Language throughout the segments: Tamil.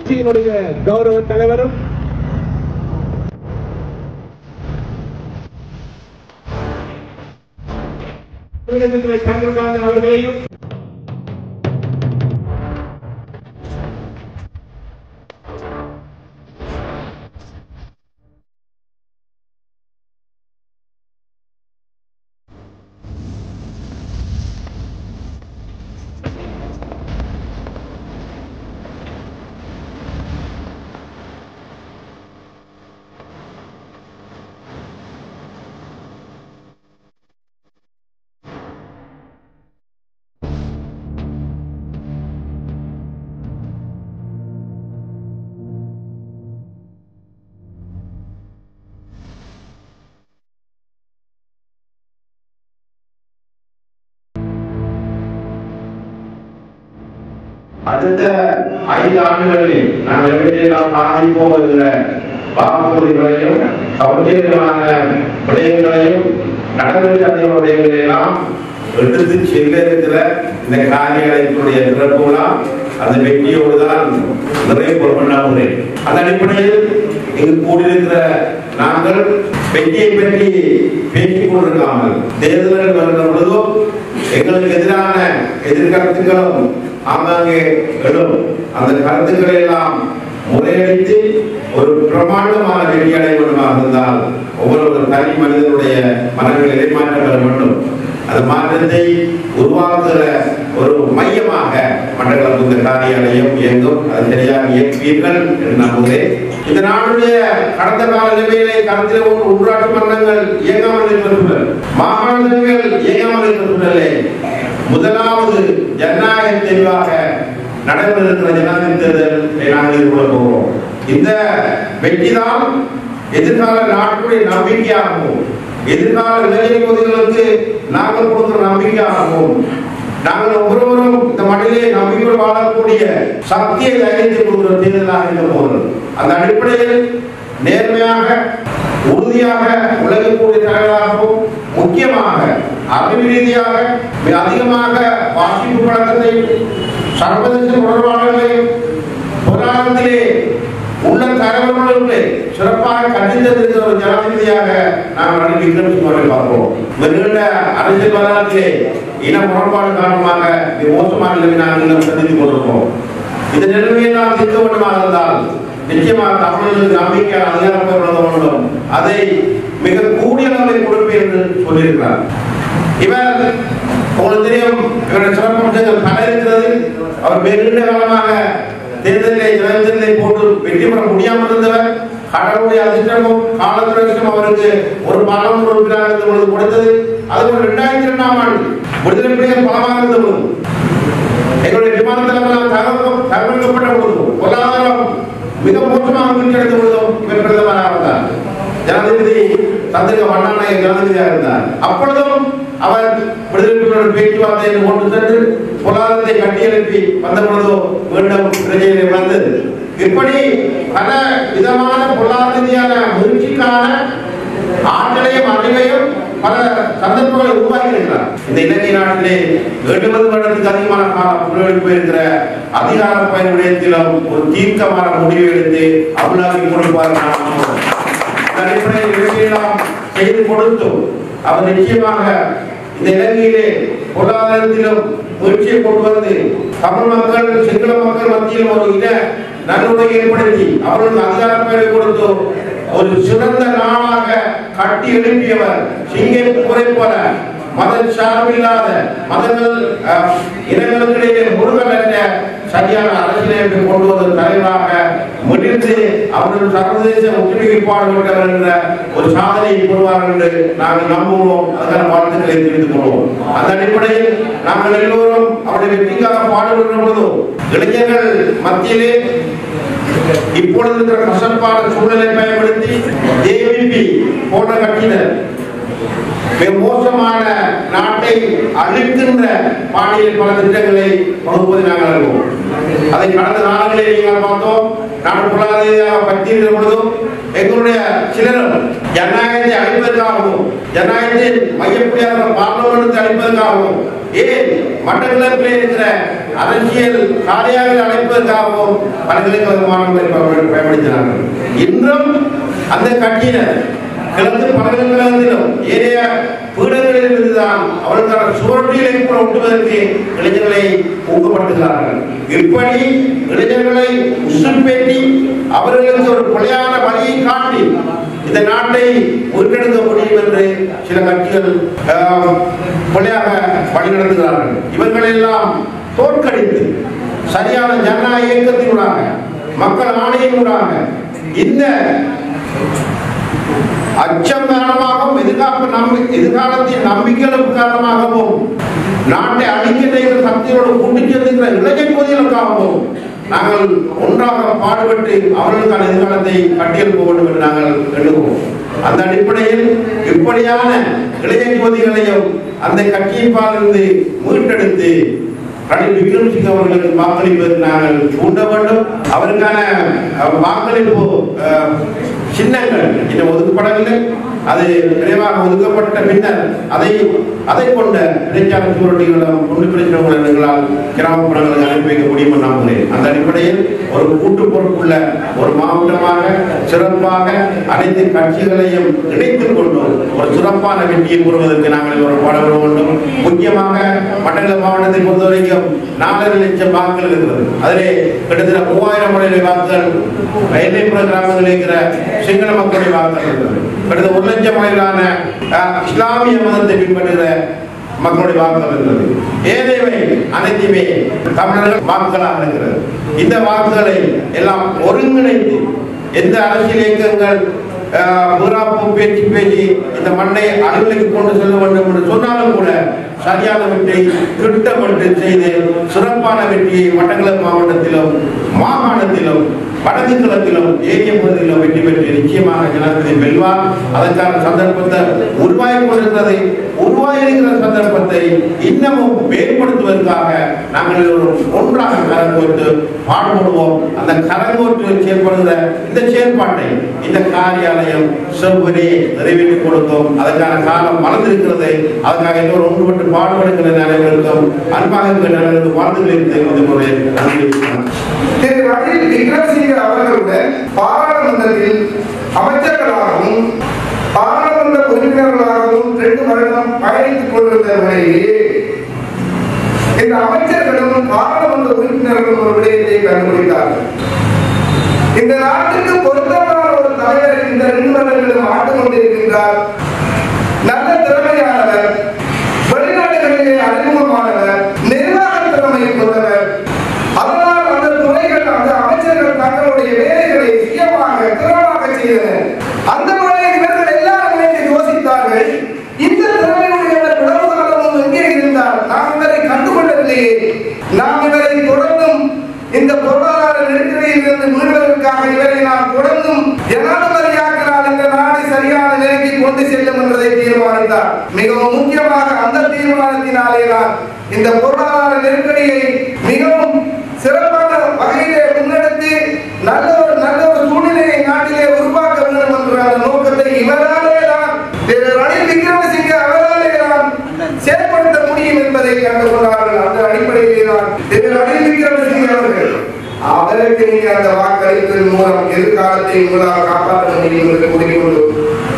கட்சியினுடைய கௌரவ தலைவரும் சந்திரகாந்தன் அவர்களையும் அடுத்த 5 ஆண்டுகளில் நாங்கள் எப்படியெல்லாம் ஆரம்பிப்போம் என்ற வாக்குறுதிகளையும் கவர்ச்சிகரமான விடயங்களையும் நடைமுறை விடயங்களையெல்லாம் எடுத்து செல்ல இருக்கிற இந்த காரியங்களுடைய திறப்புலாம் அந்த வெற்றியோடு தான் நிறைவு பண்ணாமல் அந்த அடிப்படையில் இங்கு கூடியிருக்கிற நாங்கள் வெற்றியை பற்றி பேசிக் கொண்டிருக்காமல் தேர்தல்கள் வருகிற பொழுதும் எங்களுக்கு எதிரான எதிர்கருத்துக்களும் ஆங்காங்கே எழும் அந்த கருத்துக்களை எல்லாம் முறையடித்து ஒரு பிரமாண்டமான வெற்றி அடைய வேண்டுமாக இருந்தால் ஒவ்வொரு தனி மனிதனுடைய மனங்களிலே மாற்றங்கள் வேண்டும். அந்த மாற்றத்தை உருவாக்குகிற ஒரு மையமாக மண்டலம் இந்த காரியாலயம் இயங்கும். அது சரியாக இயக்குவீர்கள் என்று நம்புகிறேன். இந்த நாடுடைய கடந்த கால நிலையிலே கருத்தில் உள்ளாட்சி மன்றங்கள் இயங்காமல் இருக்கிறார்கள், மாகாண சபைகள் இயங்காமல் இருக்கிறார்களே. முதலாவது ஜனநாயக தெளிவாக நடைபெற இருக்கிற ஜனாதிபதி தேர்தலை நாங்கள் எதிர்கொள்ள போகிறோம். இந்த வெற்றிதான் எதிர்கால நாட்டுடைய நம்பிக்கையாகவும் எதிர்கால இளைஞர் யுவதிகளுக்கு நாங்கள் கொடுக்கிற நம்பிக்கையாகவும் நாங்கள் ஒவ்வொருவரும் இந்த மண்ணிலே நம்பிக்கை வாழக்கூடிய சக்தியை தைரியத்தை கொடுக்கிற தேர்தலாக இருக்க போகிறோம். அந்த அடிப்படையில் நேர்மையாக உறுதியாக உழைக்கக்கூடிய தலைவராகவும் முக்கியமாக அறிவு ரீதியாக மிக அதிகமாக வாசிப்பு பழக்கத்தையும் சர்வதேச தொடர்பாளர்களையும் பொருளாதாரத்திலே உள்ள தலைவர்களுக்கு சிறப்பாக கண்டித்திருக்கிற ஒரு ஜனாதிபதியாக நாம் ரணில் விக்ரமசிங்கே பார்ப்போம். நீண்ட அரசியல் வரலாற்றிலே இன முரண்பாடு காரணமாக மோசமான நிலைமை நாங்கள் சந்தித்துக் கொண்டிருக்கிறோம். இந்த நிலைமையை நாம் தீர்க்க வேண்டுமாக இருந்தால் நிச்சயமாக தமிழர்களுக்கு நம்பிக்கையான அதிகாரத்தை வழங்க வேண்டும். அதை மிக கூடிய அளவில் கொடுப்பேன் என்று சொல்லியிருக்கிறார். இவர் உங்களுக்கு தெரியும், இவருடைய சிறப்பம்சங்கள் பல இருக்கிறது. அவர் நீண்ட காலமாக தேர்தலை போட்டு வெற்றி பெற முடியாமல் இருந்தவர். கடவுளுடைய அதிர்ஷ்டமும் காலத்துறையும் அவருக்கு ஒரு பாராளுமன்ற உறுப்பினராக கொடுத்தது. அதுபோல் 2002ஆம் ஆண்டு விடுதலை புலிகள் பலமாக இருந்த பொழுது எங்களுடைய விமான தலைவர்கள் தகவல்கப்பட்ட பொழுதும் பொருளாதாரம் மிக மோசமாக வீழ்ச்சியடைந்த பொழுதும் இவர் பிரதமராக இருந்தார். ஜனாதிபதி சந்திரிகா பண்டாரநாயக்க ஜனாதிபதியாக இருந்தார். அப்பொழுதும் அவர் விடுதலை புலிகளுடன் பேச்சுவார்த்தை கொண்டு சென்று பொருளாதாரத்தை கட்டியெழுப்பி வந்த பொழுதோ மீண்டும் பிரச்சனை வந்தது. இப்படி பல விதமான பொருளாதார ரீதியான முயற்சிக்கான ஆற்றலையும் அறிவையும் பல சந்தர்ப்பங்களை உருவாக்கி இருக்கிறார். இந்த இலங்கை நாட்டிலே 70 வருடத்துக்கு அதிகமான காலம் புலவெடுப்பு இருக்கிற அதிகார பயன் விடயத்திலும் ஒரு தீர்க்கமான முடிவு எடுத்து அமலாக்கி கொடுப்பார். அடிப்படையில் செய்து கொடுத்தும் அவர் நிச்சயமாக இந்த இலங்கையிலே பொருளாதாரத்திலும் முயற்சியை கொண்டு வந்து தமிழ் மக்கள் சிங்கள மக்கள் மத்தியில் ஒரு இன நல்லுறவை ஏற்படுத்தி அவர்களுக்கு அதிகார பெயரை கொடுத்து ஒரு சிறந்த நாளாக கட்டி எழுப்பியவர். சிங்கப்பூரை போல மத சார்பில்லாத மதங்கள் இனங்களுக்கிடையே முருகல் என்ற சரியான அரசியலமைப்பை கொண்டு வந்த தலைவராக முடிந்து அவர்கள் சர்வதேச ஒற்றுமைப்பாடு என்ற ஒரு சாதனையை கொள்வார்கள் என்று நாங்கள் நம்புவோம். அதற்கான வாழ்த்துக்களை தெரிவித்துக் கொள்வோம். அந்த அடிப்படையில் நாங்கள் எல்லோரும் அவருடைய வெற்றிக்காக பாடுபடுகிற பொழுதும் இளைஞர்கள் மத்தியிலே இப்பொழுது இருக்கிற கசப்பான சூழலை பயன்படுத்தி ஏபிபி போன்ற கட்சியினர் மோசமான நாட்டை அழிக்கின்ற பாணியில் பல திட்டங்களை வகுப்பதை நாங்கள் அறிவோம். அதை கடந்த நாடுகளில் நீங்கள் பார்த்தோம். நாடு பொருளாதார பற்றியிருக்கிற பொழுதும் எங்களுடைய சிலரும் ஜனநாயகத்தை அழிப்பதற்காகவும் ஜனநாயகத்தின் மையப்புள்ளியாக பார்லமெண்டத்தை அழிப்பதற்காகவும் ஏன் மட்டக்களப்பிலே இருக்கிற அரசியல் காரியாவில் அழைப்பதற்காகவும் பல்கலைக்கழக மாணவர்களை பயன்படுத்தினார்கள். இன்றும் அந்த கட்சியினர் கிழக்கு பல்கலைக்கழகத்திலும் ஏனைய பீடங்களில் இருந்துதான் அவர்களுக்கான சுவரொட்டிகளை கூட ஒட்டுவதற்கு இளைஞர்களை ஊக்கப்படுத்துகிறார்கள். இப்படி இளைஞர்களை உசுப்பேற்றி அவர்களுக்கு ஒரு கொலையான வழியை காட்டி இந்த நாட்டை முன்னெடுக்க முடியும் என்று சில கட்சிகள் கொலையாக வழிநடத்துகிறார்கள். இவர்களெல்லாம் தோற்கடித்து சரியான ஜனநாயக இயக்கத்தினூடாக மக்கள் ஆணையினூடாக இந்த அச்சம் காரணமாகவும் எதிர்காலத்தின் நம்பிக்கைகளும் காரணமாகவும் நாட்டை அழிக்கின்ற சக்தியோடு கூட்டி செல்கின்ற இளைஞர் பகுதிகளுக்காகவும் நாங்கள் ஒன்றாக பாடுபட்டு அவர்களுக்கான எதிர்காலத்தை கட்டியெழுப்ப வேண்டும் என்று நாங்கள் எண்ணுவோம். அந்த அடிப்படையில் இப்படியான இளைஞர் யுவதிகளையும் அந்த கட்சியிலிருந்து மீட்டெடுத்து ரணில் விக்ரமசிங்க அவர்களுக்கு வாக்களிப்பதற்கு நாங்கள் தூண்ட வேண்டும். அவருக்கான வாக்களிப்பு சின்னங்கள் இன்னும் ஒதுக்கப்படவில்லை. அது விரைவாக ஒதுக்கப்பட்ட பின்னர் அதை கொண்ட இடைக்கால சுவரொட்டிகளும் ஒன்று பிரச்சனைகளால் கிராமப்புறங்களுக்கு அனுப்பி வைக்க முடியும் என்று நம்புகிறேன். அந்த அடிப்படையில் ஒரு கூட்டு பொறுப்புள்ள ஒரு மாவட்டமாக சிறப்பாக அனைத்து கட்சிகளையும் இணைத்துக் கொண்டோம் ஒரு சிறப்பான வெற்றியை கூறுவதற்கு நாங்கள் ஒரு பாடுபட வேண்டும். முக்கியமாக மட்டக்களப்பு மாவட்டத்தை பொறுத்தவரைக்கும் 4.5 லட்சம் வாக்குகள் இருக்கிறது. அதிலே கிட்டத்தட்ட 3000 வாக்குகள் எல்லைப்புற கிராமங்களில் இருக்கிற சிங்கள மக்களுடைய வாக்குகள் இருக்கிறது. கிட்டத்தட்ட 1 லட்சம் வரையிலான இஸ்லாமிய மதத்தை பின்பற்றுகிற மக்களுடைய வாக்குகள் இருக்கிறது. ஏதேவை அனைத்துமே தமிழர்கள் வாக்குகளாக இருக்கிறது. இந்த வாக்குகளை எல்லாம் ஒருங்கிணைத்து எந்த அரசியல் இயக்கங்கள் பேச்சு இந்த மண்ணை அலுவலுக்கு கொண்டு செல்ல வேண்டும் என்று சொன்னாலும் கூட சரியான வெற்றியை திட்டமிட்டு செய்து சிறப்பான வெற்றியை மட்டக்களப்பு மாவட்டத்திலும் மாகாணத்திலும் வடக்கு கிழக்கிலும் ஏரிய பகுதியிலும் வெற்றி பெற்று நிச்சயமாக ஜனாதிபதி வெல்வார். அதற்கான சந்தர்ப்பத்தை உருவாயிருக்கிற சந்தர்ப்பத்தை இன்னமும் மேம்படுத்துவதற்காக நாங்கள் ஒன்றாக கரங்கோட்டு பாடுபடுவோம். அந்த கரங்கோட்டு செயல்படுகிற இந்த செயல்பாட்டை இந்த காரியாலயம் செவ்வனே நிறைவேற்றிக் கொடுக்கும். அதற்கான காலம் வளர்ந்திருக்கிறது. அதற்காக எல்லோரும் ஒன்றுபட்டு பாடுபடுகிற அனைவருக்கும் அன்பாக வாழ்ந்துகளில் தெரிவித்த முறை நன்றி. ரணில் விக்ரமசிங்க அவர்களுடன் பாராளுமன்றத்தில் அமைச்சர்களாகவும் பாராளுமன்ற உறுப்பினர்களாகவும் 2 வருடம் பயணித்துக் கொண்டிருந்த நிலையிலே இந்த அமைச்சர்களும் பாராளுமன்ற உறுப்பினர்களும் ஒரு விடயத்தை கண்டுபிடித்தார்கள். இந்த நாட்டுக்கு பொருத்தமான ஒரு தலைவர் இந்த 2 வருடங்களும் ஆண்டு கொண்டிருக்கின்றார். நல்ல திறமையானவர், வெளிநாடுகளிலே அறிமுகமானவர், நிர்வாக திறமை கொண்டவர். அதனால் அந்த துறைகள் அந்த அமைச்சர்கள் தங்களுடைய வேலைகளை சுயமாக திறமாக செய்தனர். அந்த முறையில் இவர்கள் எல்லாரும் யோசித்தார்கள், இந்த திறமையுடையவர் உடல்நலமும் எங்கே இருந்தால் நாம் இவரை கண்டுகொள்ளவில்லையே, நாம் இவரை தொடர்ந்தும் இந்த பொருளாதார நெருக்கடியில் இருந்து மீள்வதற்காக இவரை நாம் தொடர்ந்தும் ஜனாதிபதியாக்கினால் இந்த நாடு சரியான நிலைக்கு கொண்டு செல்லும் என்பதை தீர்மானித்தார். மிகவும் முக்கியமாக அந்த தீர்மானத்தினாலே தான் இந்த பொருளாதார நெருக்கடியை மிகவும் சிறப்பான வகையிலே முன்னெடுத்து நல்ல ஒரு சூழ்நிலையை நாட்டிலே உருவாக்க வேண்டும் என்ற அந்த நோக்கத்தை இவராலே தான் ரணில் விக்ரமசிங்க அவராலே தான் செயல்படுத்த முடியும் என்பதை கண்டுகொண்டார்கள். அந்த அடிப்படையிலே தான் ரணில் விக்ரமசிங்க அவர்கள் அவருக்கு நீங்க அந்த வாக்களிப்பின் மூலம் எதிர்காலத்தை உங்களால் காப்பாற்ற முடியும் என்று கூறிக்கொண்டு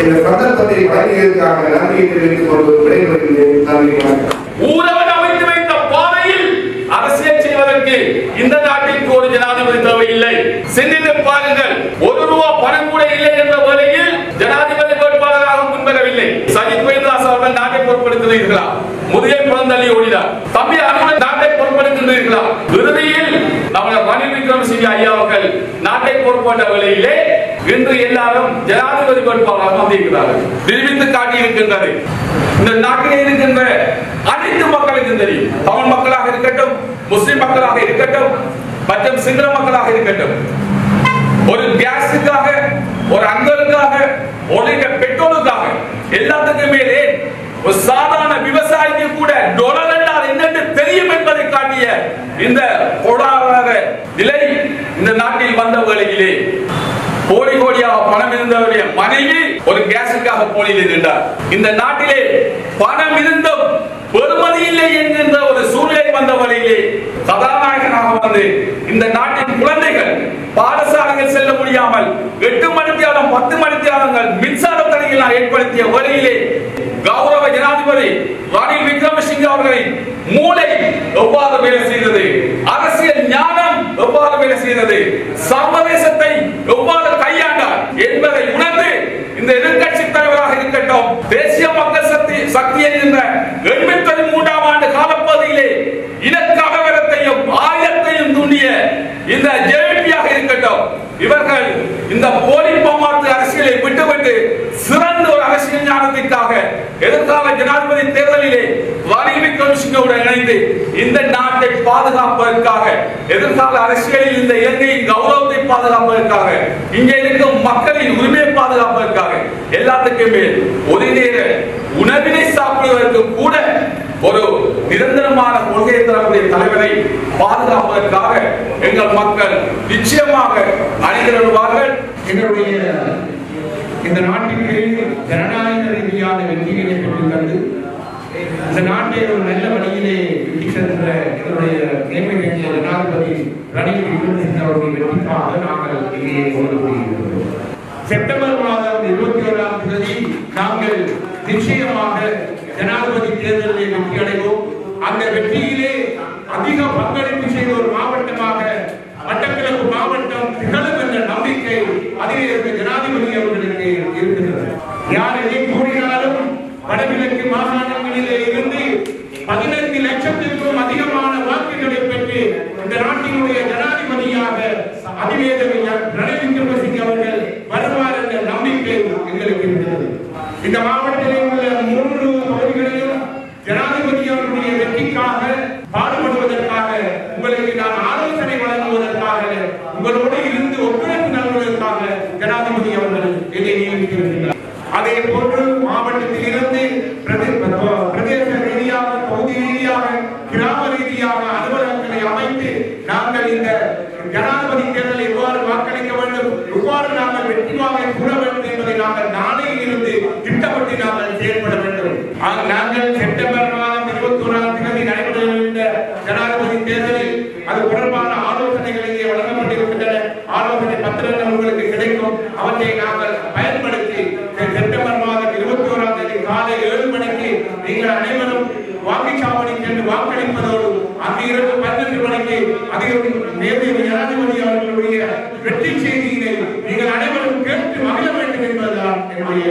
இந்த சந்தர்ப்பத்தை வழங்கியதற்காக நன்றியை தெரிவித்துக் கொண்டு விடைபெறுகிறேன். நன்றி. ஊரவன் அமைத்து வைத்த பாதையில் அரசியல் செய்வதற்கு இந்த நாட்டிற்கு ஒரு ஜனாதிபதி தேவையில்லை. சிந்தித்து பாருங்கள், ₹1 பணம் கூட இல்லை என்ற வேளையில் ஜனாதிபதி வேட்பாளராக முன்வரவில்லை. சஜித் பிரேமதாஸ் அவர்கள் நாட்டை பொறுப்பெடுக்கிறீர்களா? முதுகை புறந்தள்ளி ஓடினார். தம்பி அனுமன் நாட்டை பொறுப்பெடுக்கின்றீர்களா? இறுதியில் நம்முடைய ரணில் விக்ரமசிங்க ஐயா அவர்கள் நாட்டை பொறுப்பேற்ற வேளையிலே இன்று எல்லாரும் ஜனாதிபதி வேட்பாளராக வந்திருக்கிறார்கள். நிரூபித்து காட்டியிருக்கின்றது. இந்த நாட்டிலே இருக்கின்ற அனைத்து மக்களுக்கும் தெரியும். தமிழ் மக்களாக இருக்கட்டும், முஸ்லிம் மக்களாக இருக்கட்டும், மற்றும் சிங்கள மக்களாக இருக்கட்டும், ஒரு கேஸுக்காக, ஒரு அங்கலுக்காக, ஒரு பெட்ரோலுக்காக, எல்லாத்துக்கும் மேலே ஒரு சாதாரண விவசாயிக்கு கூட டொலர் என்றால் என்னென்று தெரியும் என்பதை காட்டிய இந்த பொருளாதார நிலை இந்த நாட்டில் வந்த வேளையிலே கோடி கோடியாக பணம் இருந்தவருடைய மனைவி ஒரு கேஸுக்காக போலியில் நின்றார். இந்த நாட்டிலே பணம் இருந்தும் பெருமதி இல்லை என்கின்ற ஒரு சூழ்நிலை வந்த வழியிலே கதாநாயகனாக வந்து இந்த நாட்டின் குழந்தைகள் பாடசாலைகள் செல்ல முடியாமல் 8 மணித்தியாலம் 10 மணித்தியாலங்கள் மின்சார தடைகள் ஏற்படுத்திய வழியிலே கௌரவ ஜனாதிபதி ரணில் விக்ரமசிங்கே அவர்களின் மூளை எவ்வாறு வேலை செய்தது, அரசியல் ஞானம் எவ்வாறு வேலை செய்தது, சர்வதேசத்தை எவ்வாறு கையாண்டார் என்பதை உணர்ந்து இந்த எதிர்கட்சி தலைவராக இருக்கட்டும், தேசிய மக்கள் சக்தி என்கின்ற 83ஆம் ஆண்டு காலப்பகுதியிலே இனக்கலவரத்தையும் ஆயுதத்தையும் தூண்டிய இந்த ஜேவிபியாக இருக்கட்டும், இவர்கள் இந்த போலி பம்மாத்து அரசியலை விட்டுவிட்டு சிறந்த ஒரு அரசியல் ஞானத்திற்காக எதிர்கால ஜனாதிபதி தேர்தலிலே ரணில் விக்ரமசிங்கவுடன் இணைந்து இந்த நாட்டை பாதுகாப்பதற்காக, எதிர்கால அரசியலில் இந்த இலங்கையின் கௌரவத்தை பாதுகாப்பதற்காக, இங்கே இருக்கும் மக்களின் உரிமையை பாதுகாப்பதற்காக, எல்லாத்துக்கும் மேல் ஒரு நேர உணவினை சாப்பிடுவதற்கு கூட ஒரு நிரந்தரமான கொள்கையை தரக்கூடிய தலைவரை பாதுகாப்பதற்காக எங்கள் மக்கள் நிச்சயமாக அணிதிரளுவார்கள். எங்களுடைய இந்த நாட்டிற்கு ஜனநாயக ரீதியான வெற்றிகளை பெற்றுத்தந்து இந்த நாட்டை ஒரு நல்ல வழியிலே இட்டு சென்ற எங்களுடைய நேர்மைய ஜனாதிபதி ரணில் விக்ரமசிங்கே அவருடைய வெற்றிக்காக நாங்கள் இங்கே கொண்டு போயிருக்கிறோம். செப்டம்பர் மாதம் 21ஆம் தேதி நாங்கள் நிச்சயமாக ஜனாதிபதி தேர்தலில் வெற்றி அடைவோம். அந்த வெற்றியிலே அதிக பங்களிப்பு செய்த ஒரு மாவட்டமாக மட்டக்களப்பு மாவட்டம் திகழும் என்ற நம்பிக்கை அதிலே இருக்க ஜனாதிபதி அவர்களுக்கு இருக்கிறது. யார் எதை கூறினாலும் வடகிழக்கு மாகாணங்களிலே இருந்து 15 லட்சத்திற்கும் அதிகமான வாக்குகளை பெற்று இந்த நாட்டினுடைய ஜனாதிபதியாக அதிவேதம் ரணில் விக்ரமசிங்கே அவர்கள் வருவார் என்ற நம்பிக்கை எங்களுக்கு இருக்கிறது. இந்த மாவட்டத்தில் உள்ள 3 பகுதிகளிலும் ஜனாதிபதி அவர்களுடைய வெற்றிக்காக பாடுபடுவதற்காக உங்களுக்கு நான் ஆலோசனை வழங்குவதற்காக உங்களோடு இருந்து ஒத்துழைப்பு நல்குவதற்காக ஜனாதிபதி அவர்கள் என்னை நியமித்திருக்கிறார். அதே போன்று மாவட்டத்தில் இருந்து பிரதேச ரீதியாக, பகுதி ரீதியாக, கிராம ரீதியாக அலுவலகங்களை அமைத்து நாங்கள் இந்த ஜனாதிபதி தேர்தலை எவ்வாறு வாக்களிக்க வேண்டும், எவ்வாறு நாங்கள் வெற்றி வாகை கூற வேண்டும் என்பதை நாங்கள் நாளையில் இருந்து திட்டமிட்டு நாங்கள் செயல்பட வேண்டும். நாங்கள் செப்டம்பர் மாதம் 21ஆம் தேதி நடைபெறுகின்ற ஜனாதிபதி தேர்தலில் அது தொடர்பான ஆலோசனைகள் இங்கே வழங்கப்பட்டிருக்கின்றன. ஆலோசனை பத்திரங்கள் உங்களுக்கு கிடைக்கும். அவற்றை நாங்கள் பயன்படுத்தி செப்டம்பர் மாதம் 21ஆம் தேதி காலை 7 மணிக்கு நீங்கள் அனைவரும் வாக்குச்சாவடி சென்று வாக்களிப்பதோடு அங்கு இரவு 12 மணிக்கு ஜனாதிபதி அவர்களுடைய வெற்றி செய்தியினை நீங்கள் அனைவரும் கேட்டு மகிழ வேண்டும் என்பதுதான் என்னுடைய